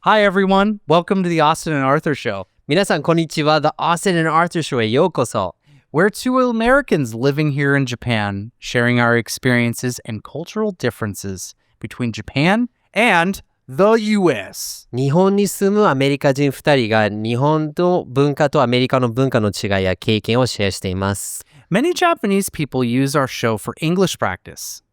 Hi, everyone. Welcome to the Austin and Arthur Show. 皆さん、こんにちは。The Austin and Arthur Show へようこそ。We're two Americans living here in Japan, sharing our experiences and cultural differences between Japan and the U.S. 日本に住むアメリカ人2人が日本の文化とアメリカの文化の違いや経験をシェアしています。Many Japanese people use our show for English practice.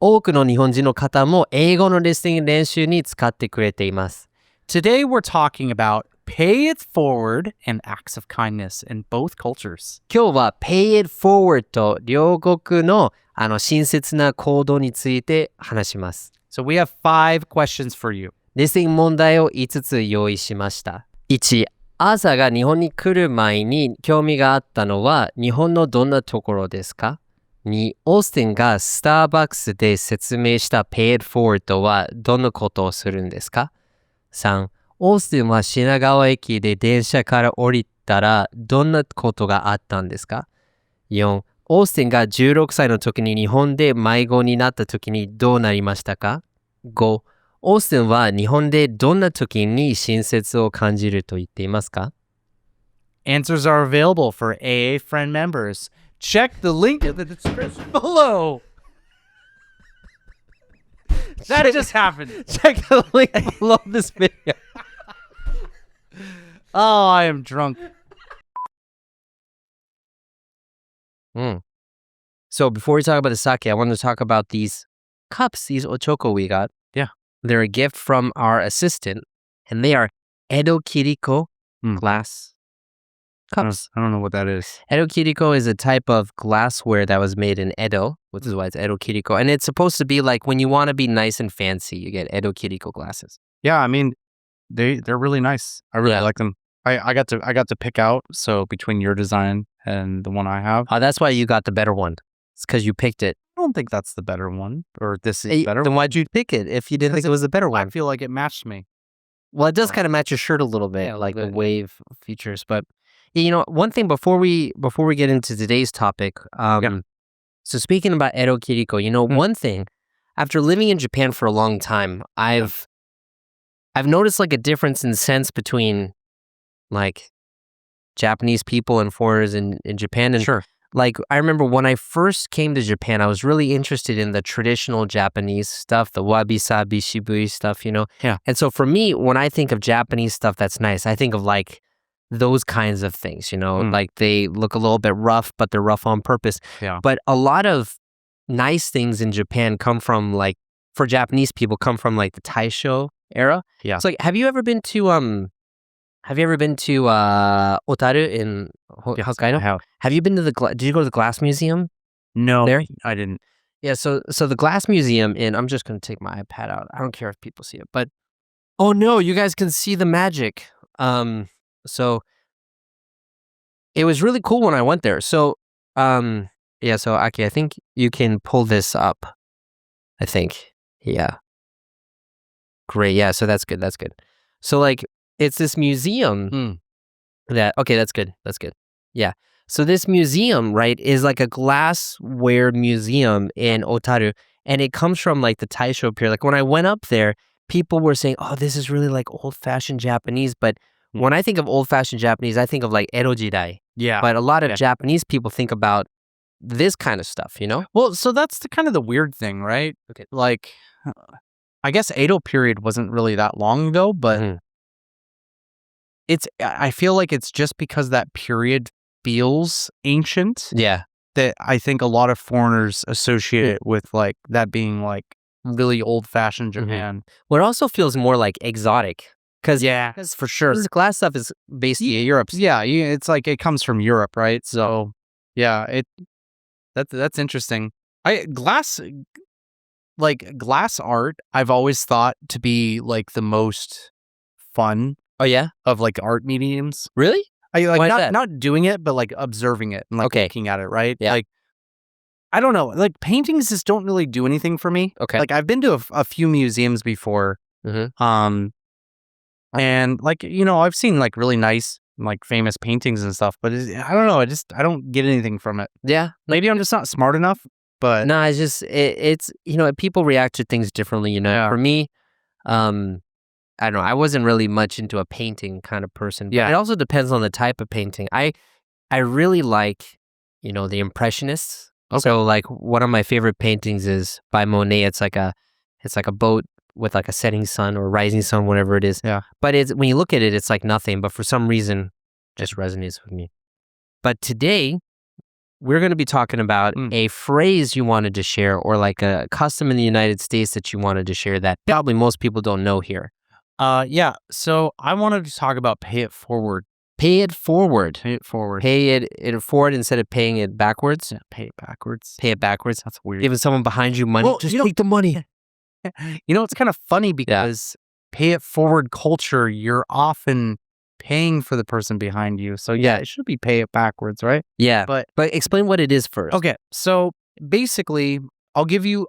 多くの日本人の方も英語のリスニング練習に使ってくれています。Today, we're talking about pay it forward and acts of kindness in both cultures. 今日は Pay it forward と両国の親切な行動について話します。So we have 5 questions for you. リスニング問題を5つ用意しました。1、朝が日本に来る前に興味があったのは日本のどんなところですか？ 2、オースティンがスターバックスで説明した Pay it forward はどんなことをするんですか？ 3、オースティンは品川駅で電車から降りたらどんなことがあったんですか？ 4、オースティンが16歳の時に日本で迷子になった時にどうなりましたか？ 5、オースティンは日本でどんな時に親切を感じると言っていますか？ Answers are available for AA friend members. Check the link in the description below. That just happened. Check the link below this video. Oh, I am drunk. So before we talk about the sake, I want to talk about these cups, these ochoko we got. Yeah. They're a gift from our assistant, and they are Edo-Kiriko glass cups. I don't know what that is. Edo-Kiriko is a type of glassware that was made in Edo, which is why it's Edo-Kiriko. And it's supposed to be like when you want to be nice and fancy, you get Edo-Kiriko glasses. Yeah, I mean, they're really nice. I really like them. I got to pick out, so between your design and the one I have. Oh, that's why you got the better one. It's because you picked it. I don't think that's the better one, or this is better. Then why'd you pick it if you didn't think it was the better one? I feel like it matched me. Well, it does kind of match your shirt a little bit, like the wave features. But you know, one thing before we get into today's topic, so speaking about Edo-Kiriko, you know, one thing, after living in Japan for a long time, I've noticed like a difference in sense between like Japanese people and foreigners in Japan. And like, I remember when I first came to Japan, I was really interested in the traditional Japanese stuff, the wabi-sabi, shibui stuff, you know? Yeah. And so for me, when I think of Japanese stuff that's nice, I think of like those kinds of things, you know? Like they look a little bit rough, but they're rough on purpose. Yeah. But a lot of nice things in Japan come from like, for Japanese people, come from like the Taisho era. Yeah. So like, have you ever been to Otaru in Hokkaido? Have you been to did you go to the Glass Museum? No, There? I didn't. Yeah, so the Glass Museum I'm just going to take my iPad out. I don't care if people see it, but oh no, you guys can see the magic. So it was really cool when I went there. So so Aki, I think you can pull this up. I think. Yeah. Great. Yeah, so that's good. So like it's this museum that's good. Yeah. So this museum, right, is like a glassware museum in Otaru, and it comes from like the Taisho period. Like when I went up there, people were saying, oh, this is really like old-fashioned Japanese. But when I think of old-fashioned Japanese, I think of like Edo Jidai. Yeah. But a lot of Japanese people think about this kind of stuff, you know? Well, so that's kind of the weird thing, right? Okay. Like, I guess Edo period wasn't really that long ago, but I feel like it's just because that period feels ancient. Yeah. That I think a lot of foreigners associate it with like that being like really old-fashioned Japan. Well, it also feels more like exotic. Because for sure. This glass stuff is basically Europe. Yeah, it's like it comes from Europe, right? So, yeah, that's interesting. Glass art, I've always thought to be like the most fun. Oh yeah? Of like art mediums. Really? I like Why not doing it, but like observing it and like looking at it, right? Yeah. Like I don't know, like paintings just don't really do anything for me. Okay. Like I've been to a few museums before. And like, you know, I've seen like really nice, like famous paintings and stuff, but I don't know. I don't get anything from it. Yeah. Maybe I'm just not smart enough, but No, it's just, it's, you know, people react to things differently, you know. Yeah. For me, I don't know. I wasn't really much into a painting kind of person. Yeah. It also depends on the type of painting. I really like, the Impressionists. Okay. So like one of my favorite paintings is by Monet. It's like a boat with like a setting sun or rising sun, whatever it is. Yeah. But when you look at it, it's like nothing. But for some reason, just resonates with me. But today, we're going to be talking about a phrase you wanted to share, or like a custom in the United States that you wanted to share that probably most people don't know here. Yeah. So I wanted to talk about pay it forward. Pay it forward. Pay it forward. Pay it forward instead of paying it backwards. Yeah, pay it backwards. Pay it backwards. That's weird. Giving someone behind you money. Well, Just take the money. It's kind of funny because pay it forward culture, you're often paying for the person behind you. So yeah, it should be pay it backwards, right? Yeah. But explain what it is first. okay, so basically, I'll give you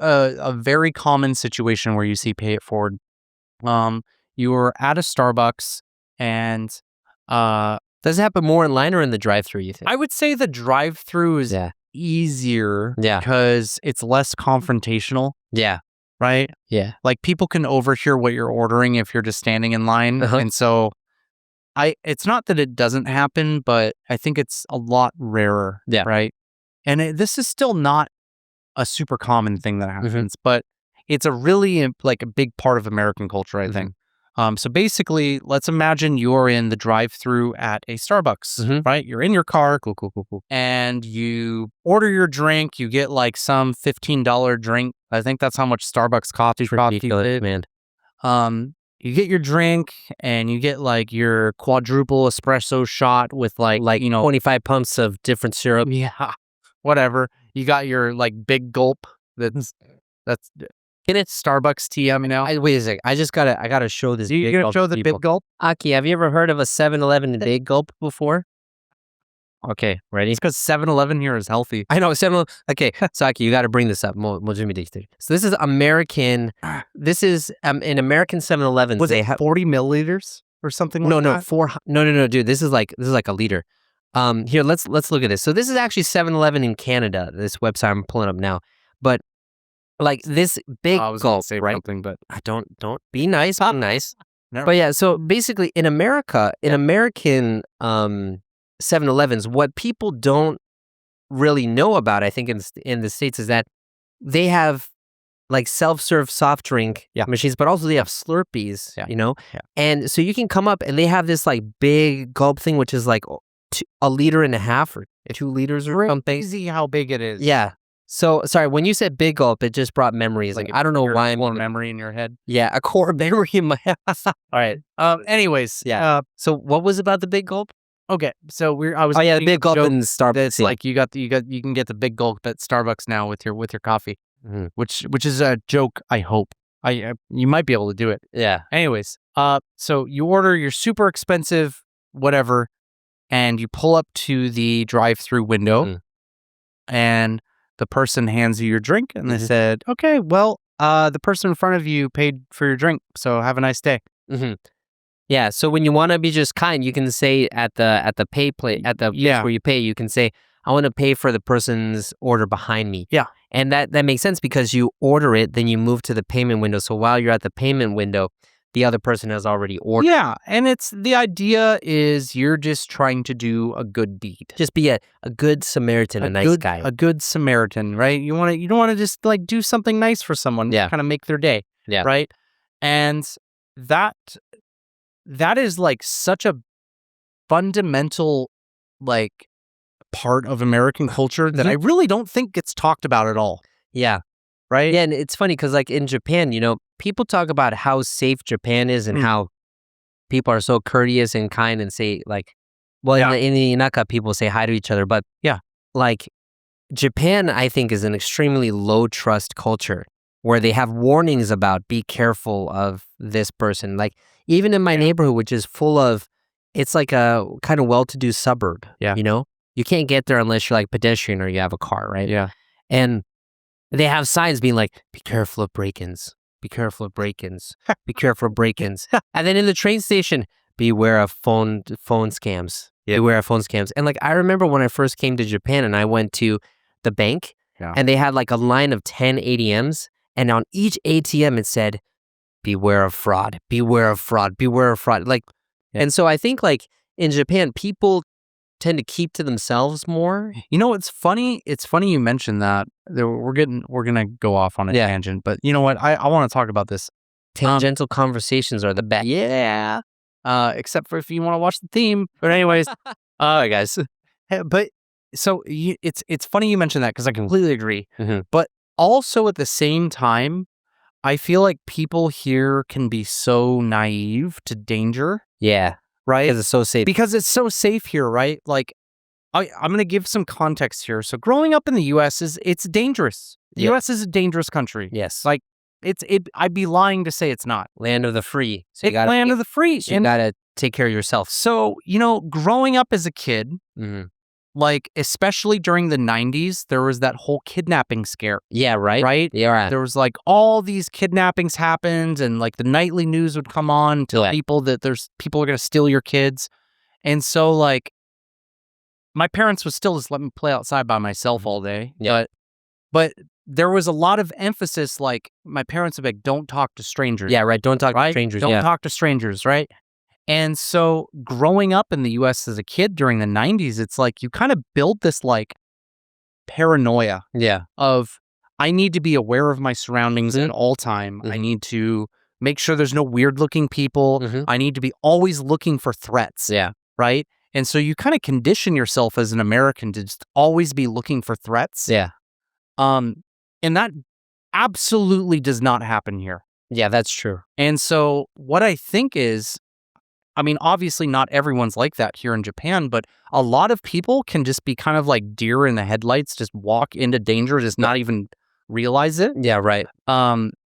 a very common situation where you see pay it forward. You're at a Starbucks and does it happen more in line or in the drive-through, you think? I would say the drive-through is easier because it's less confrontational. Yeah. Right? Yeah. Like people can overhear what you're ordering if you're just standing in line. And so it's not that it doesn't happen, but I think it's a lot rarer. Yeah. Right. And this is still not a super common thing that happens, but it's a really like a big part of American culture, I think. So basically, let's imagine you're in the drive-through at a Starbucks, right? You're in your car, cool, and you order your drink. You get like some $15 drink. I think that's how much Starbucks coffee is, man. You get your drink and you get like your quadruple espresso shot with like 25 pumps of different syrup. Yeah, whatever. You got your like big gulp. That's Can it Starbucks tea? wait a second. I gotta show this. You gonna show the big gulp? Aki, have you ever heard of a 7-Eleven big gulp before? Okay, ready? It's because 7-Eleven here is healthy. I know 7-Eleven. Okay, Saki, you got to bring this up. So this is American. This is in American 7-Elevens. Was it 40 milliliters or something? No, like no, that? no, dude. This is like a liter. Here, let's look at this. So this is actually 7-Eleven in Canada. This website I'm pulling up now, but. Like this big I was gulp, say right? Something, but Don't be nice. I'm nice. Never. But yeah, so basically in America, in American 7-Elevens, what people don't really know about, I think in the States, is that they have like self-serve soft drink machines, but also they have Slurpees, Yeah. And so you can come up and they have this like big gulp thing, which is like a liter and a half or 2 liters or something. Crazy how big it is. Yeah. So, sorry, when you said big gulp, it just brought memories. Like, I don't know why I'm... core memory in your head. Yeah, a core memory in my head. All right. Anyways. Yeah. So, what was about the big gulp? Okay. So, the big gulp in Starbucks. It's like you can get the big gulp at Starbucks now with your coffee, which is a joke, I hope. You might be able to do it. Yeah. Anyways, so you order your super expensive whatever, and you pull up to the drive-through window, and the person hands you your drink, and they said, "Okay, well, the person in front of you paid for your drink, so have a nice day." Yeah. So when you want to be just kind, you can say at the pay plate at the place where you pay, you can say, "I want to pay for the person's order behind me." Yeah. And that makes sense because you order it, then you move to the payment window. So while you're at the payment window, the other person has already ordered. Yeah, and it's the idea is you're just trying to do a good deed. Just be a good Samaritan, a nice guy. A good Samaritan, right? You don't want to just like do something nice for someone, kind of make their day. Yeah. Right? And that is like such a fundamental like part of American culture that I really don't think gets talked about at all. Yeah. Right? Yeah, and it's funny because like in Japan, people talk about how safe Japan is and how people are so courteous and kind and say like, in the Inaka, people say hi to each other. But like Japan, I think, is an extremely low trust culture where they have warnings about be careful of this person. Like even in my neighborhood, which is full of, it's like a kind of well-to-do suburb. Yeah. You can't get there unless you're like pedestrian or you have a car, right? Yeah. And they have signs being like, be careful of break-ins. Be careful of break-ins. Be careful of break-ins. And then in the train station, beware of phone scams. Yeah. Beware of phone scams. And like, I remember when I first came to Japan and I went to the bank and they had like a line of 10 ATMs. And on each ATM, it said, beware of fraud, beware of fraud, beware of fraud. Like, and so I think like in Japan, people tend to keep to themselves more. You know, it's funny. It's funny you mentioned that. We're gonna go off on a tangent, but you know what? I want to talk about this. Tangential conversations are the best. Yeah. Except for if you want to watch the theme. But anyways, guys. But so it's funny you mentioned that because I completely agree. But also at the same time, I feel like people here can be so naive to danger. Yeah. Right? Because it's so safe. Because it's so safe here, right? Like, I'm going to give some context here. So growing up in the U.S. it's dangerous. The U.S. is a dangerous country. Yes. Like, I'd be lying to say it's not. Land of the free. So it's land of the free. So you got to take care of yourself. So, you know, growing up as a kid, like, especially during the 90s, there was that whole kidnapping scare. Yeah, right? Right? Yeah. There was like all these kidnappings happened and like the nightly news would come on to people that people are going to steal your kids. And so like my parents would still just let me play outside by myself all day. Yeah. But there was a lot of emphasis, like my parents would be like, don't talk to strangers. Yeah, right. Don't talk to strangers. Don't talk to strangers, right? And so growing up in the U.S. as a kid during the 90s, it's like you kind of build this like paranoia of I need to be aware of my surroundings at all time. I need to make sure there's no weird looking people. I need to be always looking for threats. Yeah. Right? And so you kind of condition yourself as an American to just always be looking for threats. Yeah. And that absolutely does not happen here. Yeah, that's true. And so what I think is, I mean, obviously not everyone's like that here in Japan, but a lot of people can just be kind of like deer in the headlights, just walk into danger, just not even realize it. Yeah, right.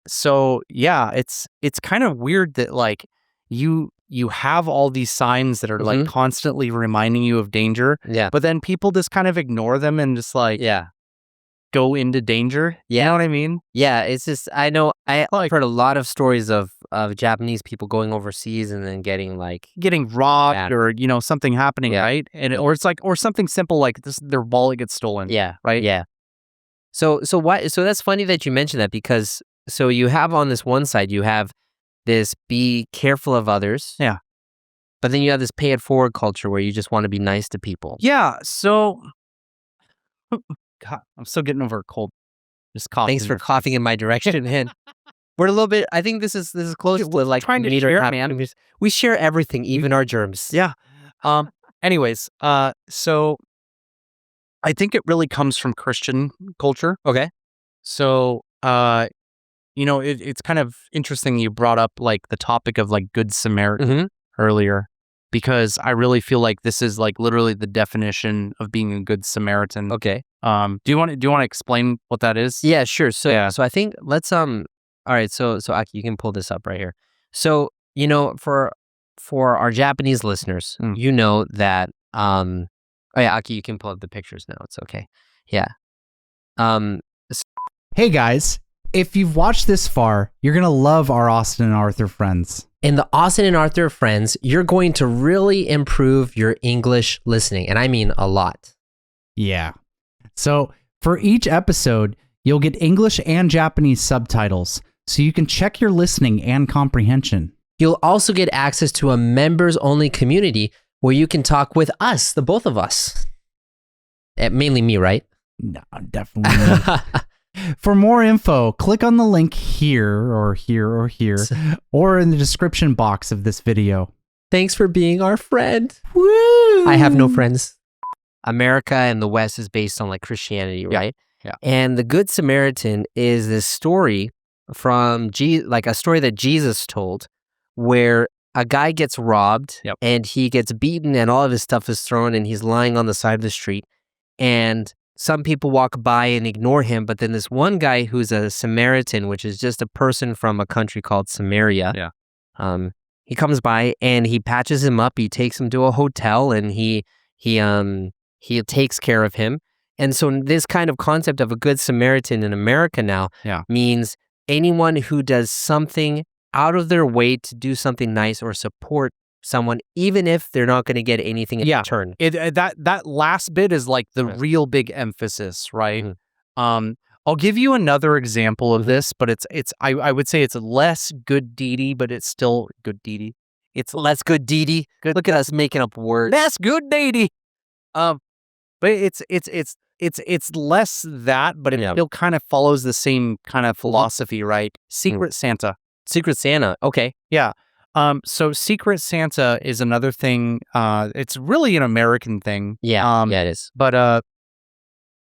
So yeah, it's kind of weird that like you have all these signs that are like constantly reminding you of danger. Yeah. But then people just kind of ignore them and just like go into danger. You know what I mean? Yeah, it's just I've heard a lot of stories of Japanese people going overseas and then getting robbed or you know something happening, right? And or something simple like their wallet gets stolen. Yeah, right. Yeah. So that's funny that you mentioned that because so you have on this one side you have this be careful of others. Yeah. But then you have this pay it forward culture where you just want to be nice to people. Yeah. So. God, I'm still getting over a cold. Just coughing. Thanks for coughing in my direction, man. We're a little bit. I think this is close to like trying to share, man. We share everything, even our germs. Yeah. Anyways, so I think it really comes from Christian culture. Okay. So, you know, it's kind of interesting you brought up like the topic of like Good Samaritan earlier. Because I really feel like this is like literally the definition of being a good Samaritan. Okay. Do you want to explain what that is? Yeah, sure. So so I think let's all right, so Aki, you can pull this up right here. So, you know, for our Japanese listeners, you know that oh yeah, Aki, you can pull up the pictures now. It's okay. Yeah. Hey guys, if you've watched this far, you're going to love our Austin and Arthur friends. In the Austin and Arthur friends, you're going to really improve your English listening, and I mean a lot. Yeah. So for each episode, you'll get English and Japanese subtitles, so you can check your listening and comprehension. You'll also get access to a members-only community where you can talk with us, the both of us. Mainly me, right? No, definitely not. For more info, click on the link here or here or here, or in the description box of this video. Thanks for being our friend. Woo! I have no friends. America and the West is based on like Christianity, right? Yeah. And the Good Samaritan is this story from a story that Jesus told where a guy gets robbed and he gets beaten and all of his stuff is thrown and he's lying on the side of the street. And some people walk by and ignore him, but then this one guy who's a Samaritan, which is just a person from a country called Samaria, he comes by and he patches him up. He takes him to a hotel and he takes care of him. And so this kind of concept of a good Samaritan in America now means anyone who does something out of their way to do something nice or support someone, even if they're not going to get anything in return. That last bit is like the real big emphasis, right? I'll give you another example of this, but I would say it's less good deedy, but it's still good deedy. It's less good deedy. Look at us making up words. Less good deedy. But it's less that, but it still kind of follows the same kind of philosophy, right? Secret Santa. Secret Santa. Okay. Yeah. So Secret Santa is another thing. It's really an American thing. Yeah. Yeah, it is. But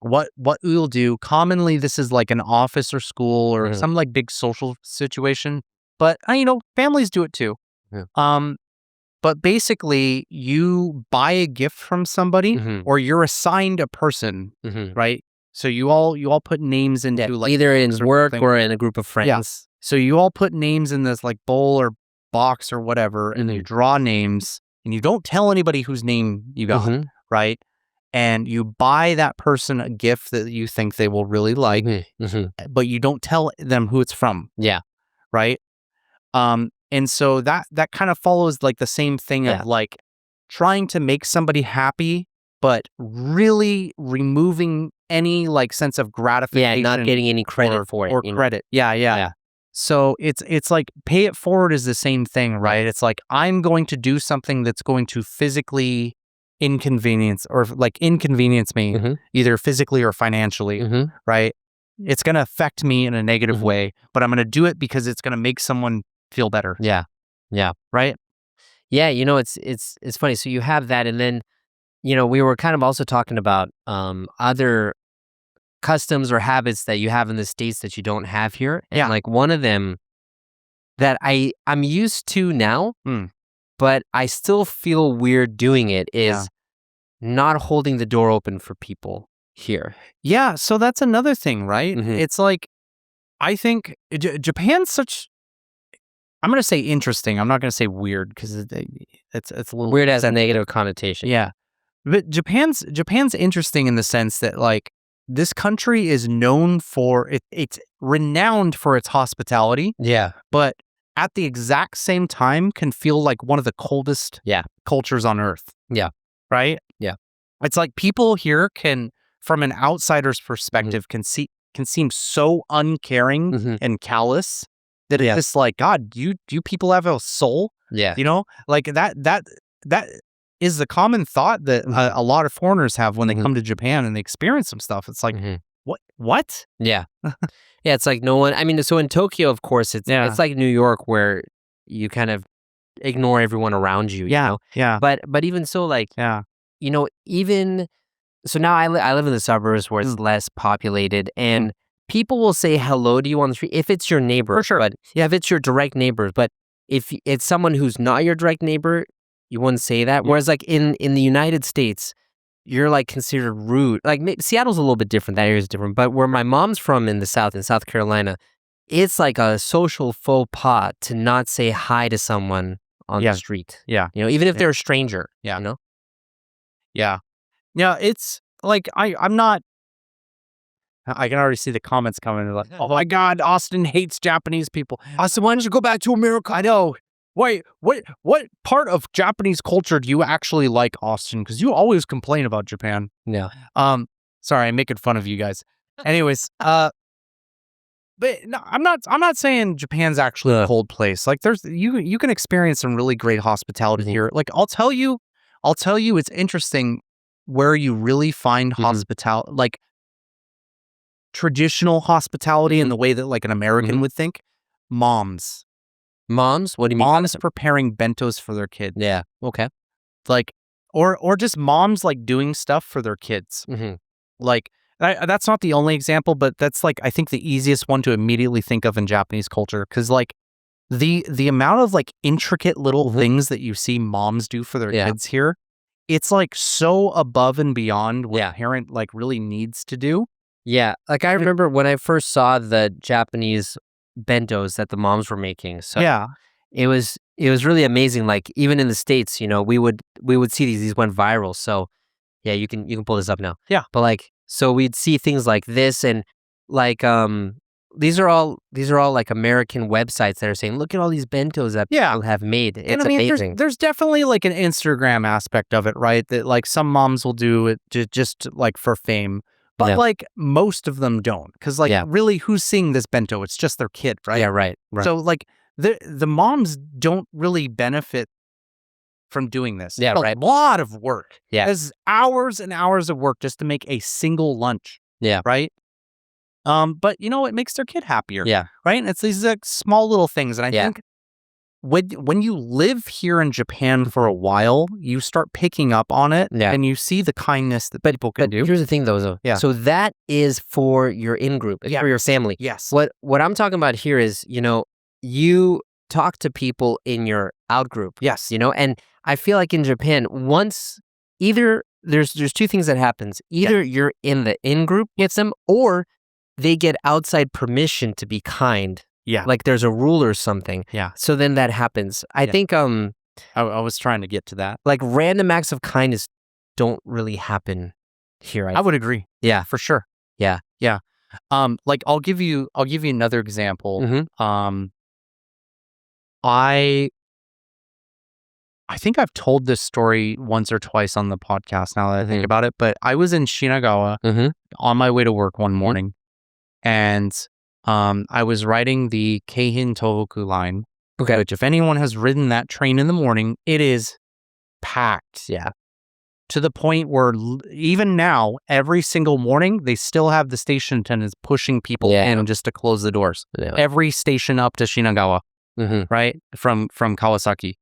what we'll do commonly, this is like an office or school or some like big social situation. But families do it too. Yeah. But basically, you buy a gift from somebody, or you're assigned a person, right? So you all put names into like either in work or in a group of friends. Yeah. So you all put names in this like bowl or box or whatever, and you draw names, and you don't tell anybody whose name you got, right? And you buy that person a gift that you think they will really like, but you don't tell them who it's from. Yeah. Right? And so that kind of follows like the same thing of like trying to make somebody happy, but really removing any like sense of gratification. Yeah, not getting any credit for it. Or credit. Yeah. So it's like pay it forward is the same thing, right? It's like I'm going to do something that's going to physically inconvenience me, either physically or financially, right? It's going to affect me in a negative way, but I'm going to do it because it's going to make someone feel better. Yeah. Right? Yeah, it's funny. So you have that, and then we were kind of also talking about other customs or habits that you have in the States that you don't have here. And like one of them that I'm used to now, but I still feel weird doing it is not holding the door open for people here. Yeah, so that's another thing, right? It's like I think Japan's such, I'm going to say interesting. I'm not going to say weird because it's a little weird as a negative connotation. Yeah. But Japan's interesting in the sense that like this country is known for it's renowned for its hospitality. Yeah. But at the exact same time can feel like one of the coldest cultures on earth. Yeah. Right? Yeah. It's like people here can, from an outsider's perspective, can seem so uncaring and callous that it's just like, God, do you people have a soul? Yeah. Like that is the common thought that a lot of foreigners have when they come to Japan and they experience some stuff. It's like, what? Yeah. Yeah, it's like no one, I mean, so in Tokyo, of course, it's like New York where you kind of ignore everyone around you. Yeah. But even so, like, even, so now I live in the suburbs where it's less populated, and people will say hello to you on the street if it's your neighbor. For sure. But if it's your direct neighbor. But if it's someone who's not your direct neighbor, you wouldn't say that. Whereas like in the United States, you're like considered rude. Like Seattle's a little bit different. That area's different. But where my mom's from in the South, in South Carolina, it's like a social faux pas to not say hi to someone on the street. Yeah. Even if they're a stranger. Yeah. Yeah. Yeah. It's like, I'm not, I can already see the comments coming. Like, oh my God, Austin hates Japanese people. Austin, why don't you go back to America? I know. Wait, what part of Japanese culture do you actually like, Austin? Because you always complain about Japan. Yeah. Sorry, I'm making fun of you guys. Anyways, but no, I'm not saying Japan's actually a cold place. Like you can experience some really great hospitality here. Like I'll tell you it's interesting where you really find hospitality, like traditional hospitality in the way that like an American would think. Moms. What do you mean? Moms preparing bentos for their kids. Yeah. Okay. Like, or just moms like doing stuff for their kids. Like that's not the only example, but that's like, I think the easiest one to immediately think of in Japanese culture. Cause like the amount of like intricate little things that you see moms do for their kids here, it's like so above and beyond what a parent like really needs to do. Yeah. Like I remember when I first saw the Japanese bentos that the moms were making. So it was really amazing. Like even in the States, we would see these went viral. So yeah, you can pull this up now. Yeah. But like, so we'd see things like this, and like these are all like American websites that are saying, look at all these bentos that people have made. It's amazing. There's definitely like an Instagram aspect of it, right? That like some moms will do it just like for fame. But Yeah. like most of them don't, because like really, who's seeing this bento? It's just their kid, right? Yeah, right. So like the moms don't really benefit from doing this. Yeah, It's right. a lot of work. Yeah. There's hours and hours of work just to make a single lunch. Yeah. Right. But you know, it makes their kid happier. Yeah. Right. And it's these like small little things. And I Yeah. think when you live here in Japan for a while, you start picking up on it, Yeah. and you see the kindness that people can do. Here's the thing, though. Yeah. So that is for your in-group, it's for your family. Yes. What I'm talking about here is, you talk to people in your out-group. Yes. And I feel like in Japan, once either there's two things that happens. Either you're in the in-group with them, or they get outside permission to be kind. Yeah. Like there's a rule or something. Yeah. So then that happens. I think I was trying to get to that. like random acts of kindness don't really happen here. I would agree. Yeah. For sure. Yeah. Yeah. Like I'll give you another example. Mhm. I think I've told this story once or twice on the podcast now that I think about it, but I was in Shinagawa on my way to work one morning, and I was riding the Keihin Tohoku line, which if anyone has ridden that train in the morning, it is packed. Yeah. To the point where even now, every single morning, they still have the station attendants pushing people in just to close the doors. Yeah. Every station up to Shinagawa, right? From Kawasaki.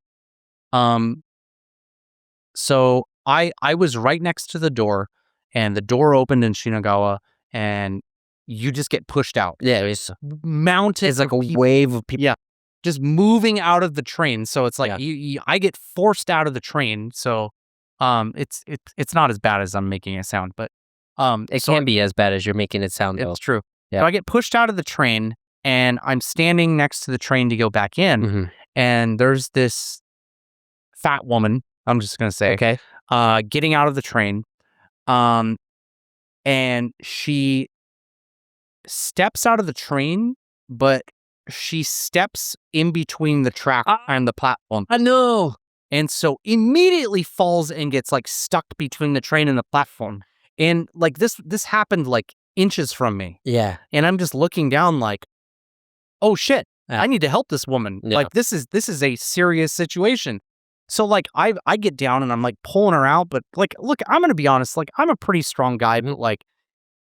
So I was right next to the door, and the door opened in Shinagawa, and you just get pushed out. Yeah, it's Mountains. like a wave of people. Yeah, just moving out of the train. So it's like I get forced out of the train. So it's not as bad as I'm making it sound, but It can be as bad as you're making it sound. It's true. Yeah. So I get pushed out of the train, and I'm standing next to the train to go back in, and there's this fat woman, I'm just gonna say, getting out of the train, and she steps out of the train, but she steps in between the track and the platform. I know. And so immediately falls and gets like stuck between the train and the platform. And like this happened like inches from me. Yeah. And I'm just looking down like, oh shit, Yeah. I need to help this woman. Yeah. Like this is a serious situation. So like I get down and I'm like pulling her out, but like, look, I'm gonna be honest, like I'm a pretty strong guy, but like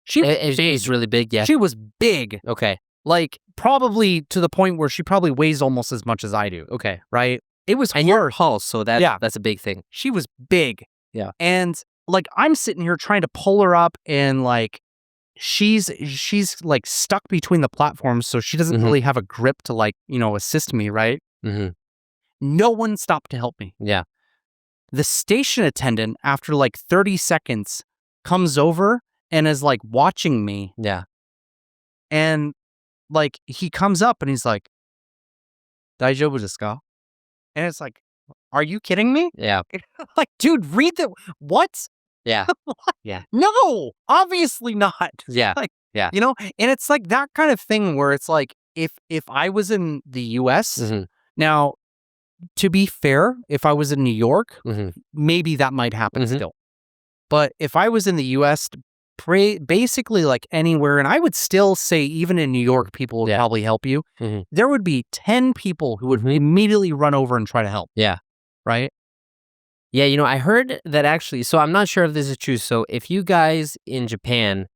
She's really big. Yeah. she was big. Okay. Like probably to the point where she probably weighs almost as much as I do. Okay. Right? It was And her. you're tall, so that's a big thing. She was big. Yeah. And like I'm sitting here trying to pull her up, and like she's like stuck between the platforms, so she doesn't really have a grip to like, assist me, right? No one stopped to help me. Yeah. The station attendant, after like 30 seconds, comes over and is like watching me, Yeah. and like he comes up and he's like, "Daijoubu desu ka?" And it's like, are you kidding me? Yeah. Like, dude, read the what? Yeah. No, obviously not. Yeah. Like, Yeah. and it's like that kind of thing where it's like, if I was in the US, now, to be fair, if I was in New York, maybe that might happen still. But if I was in the US, basically like anywhere, and I would still say even in New York, people would probably help you. There would be 10 people who would immediately run over and try to help. Yeah. Right? Yeah, I heard that actually, so I'm not sure if this is true. So if you guys in Japan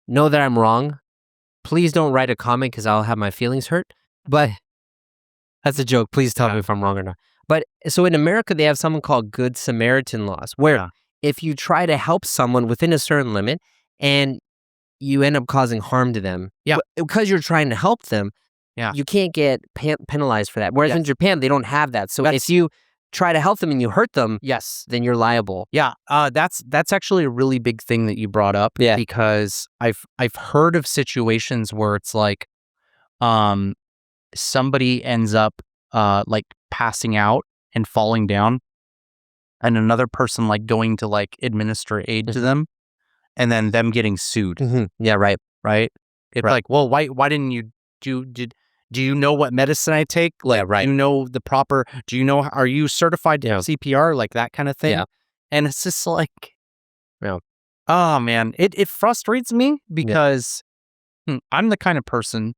know that I'm wrong, please don't write a comment because I'll have my feelings hurt. But that's a joke. Please tell me if I'm wrong or not. But so in America, they have something called Good Samaritan laws, where if you try to help someone within a certain limit and you end up causing harm to them, because you're trying to help them, you can't get penalized for that. Whereas in Japan, they don't have that. So if you try to help them and you hurt them, then you're liable. Yeah, that's actually a really big thing that you brought up. Yeah. Because I've heard of situations where it's like, somebody ends up like passing out and falling down, and another person like going to like administer aid to them, and then them getting sued. Yeah, right. It's like, well, why didn't you do you know what medicine I take? Like, do you know the proper? Do you know? Are you certified to CPR? Like that kind of thing. Yeah. And it's just like, Oh man, it frustrates me because I'm the kind of person.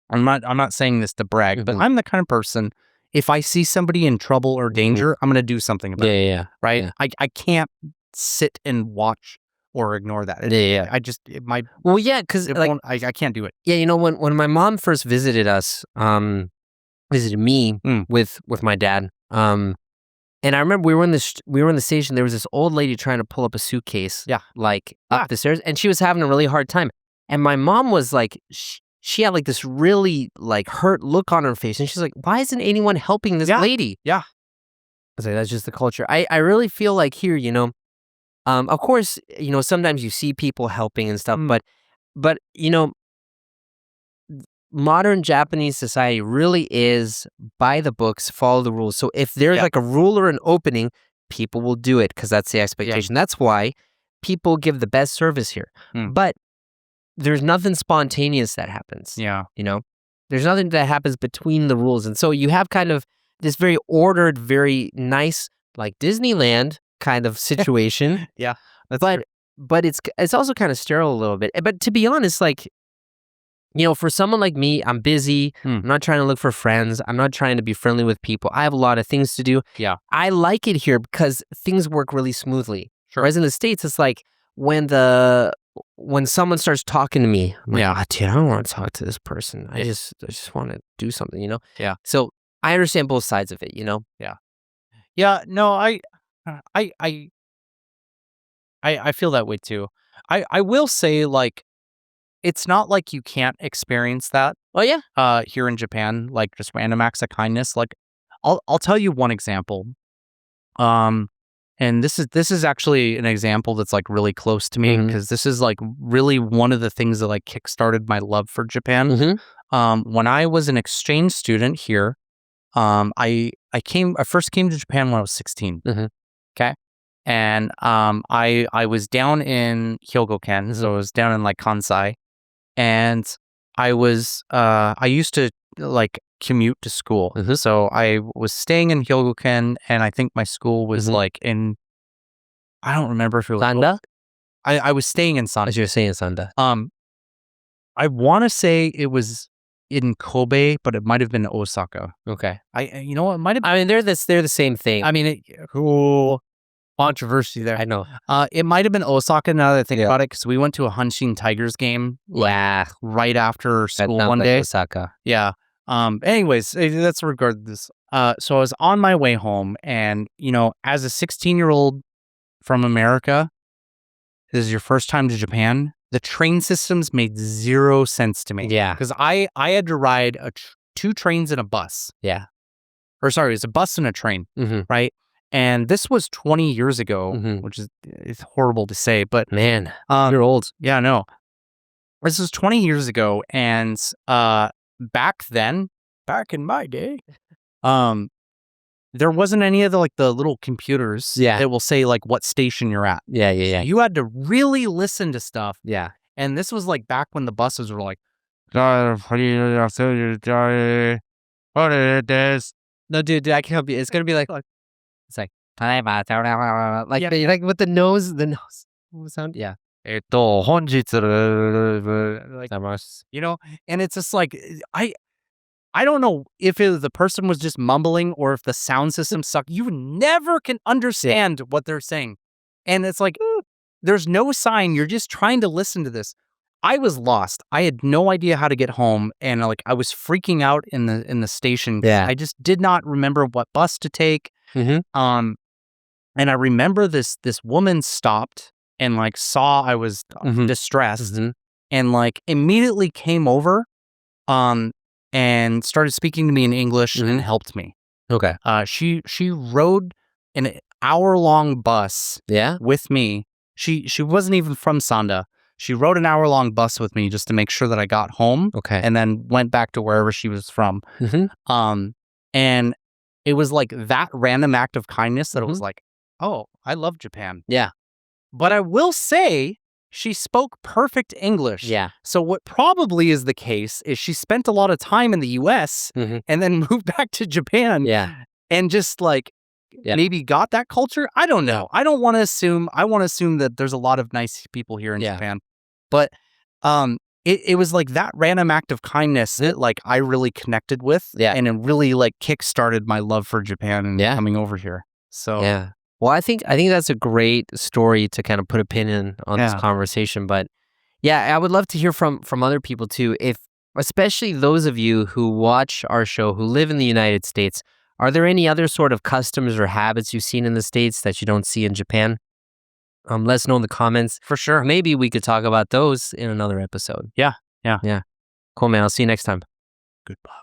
I'm not saying this to brag, but I'm the kind of person. If I see somebody in trouble or danger, I'm going to do something about it. Yeah. Right? Yeah. I can't sit and watch or ignore that. Yeah. I just Well, yeah, because like I can't do it. yeah, you know, when my mom first visited us, visited me with my dad, and I remember we were in the station. There was this old lady trying to pull up a suitcase, like up the stairs, and she was having a really hard time. And my mom was like, she had like this really like hurt look on her face, and she's like, "Why isn't anyone helping this lady?" Yeah, I was like, "That's just the culture." I really feel like here, you know, of course, you know, sometimes you see people helping and stuff, but you know, modern Japanese society really is by the books, follow the rules. So if there's like a rule or an opening, people will do it because that's the expectation. That's why people give the best service here. But there's nothing spontaneous that happens. Yeah. You know, there's nothing that happens between the rules. And so you have kind of this very ordered, very nice, like Disneyland kind of situation. Yeah. But it's also kind of sterile a little bit. But to be honest, like, you know, for someone like me, I'm busy. I'm not trying to look for friends. I'm not trying to be friendly with people. I have a lot of things to do. Yeah. I like it here because things work really smoothly. Sure. Whereas in the States, it's like when someone starts talking to me, I'm like, dude, I don't want to talk to this person. I just want to do something, you know? Yeah. So I understand both sides of it, you know? Yeah. Yeah. No, I feel that way too. I will say, like, it's not like you can't experience that. Oh yeah. Here in Japan, like just random acts of kindness. Like, I'll tell you one example. And this is actually an example that's like really close to me because this is like really one of the things that like kickstarted my love for Japan. When I was an exchange student here, I first came to Japan when I was 16. Okay. And I was down in Hyogo-ken, so I was down in like Kansai. And I used to like commute to school. So I was staying in Hyogo-ken, and I think my school was like in, I don't remember if it was Sanda? I was staying in Sanda. As you're saying, Sanda. I want to say it was in Kobe, but it might have been Osaka. Okay. You know what? It might have. I mean, they're the same thing. I mean, cool controversy there. I know. It might have been Osaka now that I think about it, because we went to a Hanshin Tigers game right after school one day. Osaka. Yeah. Anyways, let's regard this. So I was on my way home, and you know, as a 16-year-old from America, this is your first time to Japan. The train systems made zero sense to me. Yeah. Because I had to ride two trains and a bus. Yeah. Or sorry, it's a bus and a train, right? And this was 20 years ago, which is it's horrible to say, but man, you're old. Yeah, no. This was 20 years ago, and back then, back in my day, there wasn't any of the little computers that will say like what station you're at. Yeah. You had to really listen to stuff. Yeah. And this was like back when the buses were like, no, dude, I can help you. It's gonna be like it's like like with the nose sound. Yeah. like, you know, and it's just like I don't know if the person was just mumbling or if the sound system sucked. You never can understand what they're saying. And it's like, there's no sign. You're just trying to listen to this. I was lost. I had no idea how to get home. And like, I was freaking out in the station. Yeah. I just did not remember what bus to take. And I remember this woman stopped and like saw I was distressed and like immediately came over. And started speaking to me in English and helped me. Okay. She rode an hour-long bus with me. She wasn't even from Sanda. She rode an hour-long bus with me just to make sure that I got home. Okay. And then went back to wherever she was from. And it was like that random act of kindness that it was like, oh, I love Japan. Yeah. But I will say, she spoke perfect English. Yeah. So what probably is the case is she spent a lot of time in the US and then moved back to Japan. Yeah. And just like maybe got that culture. I don't know. I don't want to assume. I want to assume that there's a lot of nice people here in Japan, but it was like that random act of kindness that like I really connected with, and it really like kickstarted my love for Japan and coming over here. So well, I think that's a great story to kind of put a pin in on this conversation. But I would love to hear from other people too. If especially those of you who watch our show who live in the United States, are there any other sort of customs or habits you've seen in the States that you don't see in Japan? Let us know in the comments. For sure. Maybe we could talk about those in another episode. Yeah. Cool, man. I'll see you next time. Goodbye.